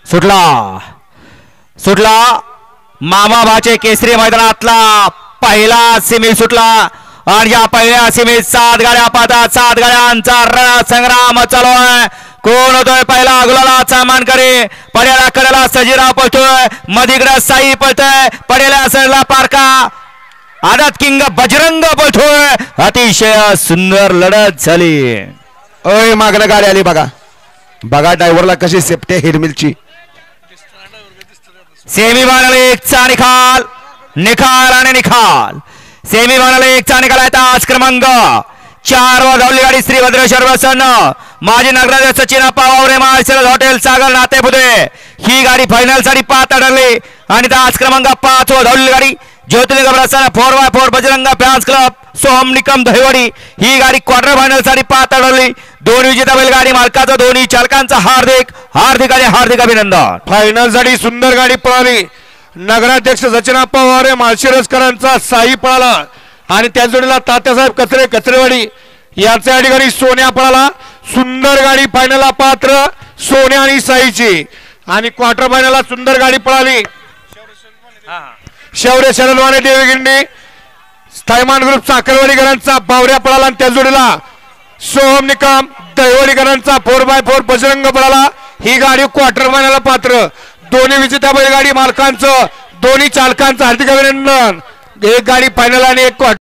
सुटला सुटला मामा भाचे केसरी मैदानातला पहिला सेमी सुटला आणि या पहिल्या सेमीत 7 गाड्या पाहतात 7 गाड्यांचा रणसंग्राम चालू आहे कोण होतोय पहिला गुलालाचा मानकरी पड्याला कडेला सजीराव पळतोय मधीकडे साई पळतोय पड्याला सरला पारका आदत किंग बजरंग पळतोय अतिशय सुंदर लढत झाली ओय मागणं गाडी आली बघा बघा ड्रायव्हरला कशी सेफ्टी हिरमिलची सेमी फायनल 1चा निकाल निकाल आणि निकाल सेमी फायनल 1चा निकाल आहे आज क्रमांक 4 वर धावली गाडी श्री भद्रेश्वर प्रसन्न माजी नगराध्यक्ष सचिन पावावरे मार्शल हॉटेल सागर नातेपुते ही गाडी फायनल साठी पात्र ठरली आणि आज क्रमांक 5 वर धावली गाडी ज्योतिर्लिंग प्रसन्न 4x4 Bajrang fans club Soham Nikam Dahiwadi ही गाडी क्वार्टर फायनल साठी पात्र ठरली दोन विजेता बैलगाडी मालकाचा दोन्ही चालकांचा हार्दिक हार्दिक आणि हार्दिक अभिनंदन फायनल साठी सुंदर गाडी पळाली नगराध्यक्ष सचिनाप्पा वारे माळशिरसकरांचा साई पळाला आणि त्या जोडीला तात्यासाहेब कचरे कचरेवाडी यांच्या अधिकारी सोन्या पळाला सुंदर गाडी फायनलला पात्र सोन्या आणि साईची आणि क्वार्टर फायनलला सुंदर गाडी पळाली शौर्य शरणवाने देवगिंडी स्थायमान ग्रुप साखरवाडीकरांचा बावऱ्या पळाला आणि त्या जोडीला सोहम निकम दहिवडीकरांचा 4x4 बजरंग पळाला ही गाडी क्वार्टर फायनलला पात्र दोन्ही विजेता बैलगाडी मालकांचं दोन्ही चालकांचं हार्दिक अभिनंदन एक गाडी फायनल आणि एक क्वार्टर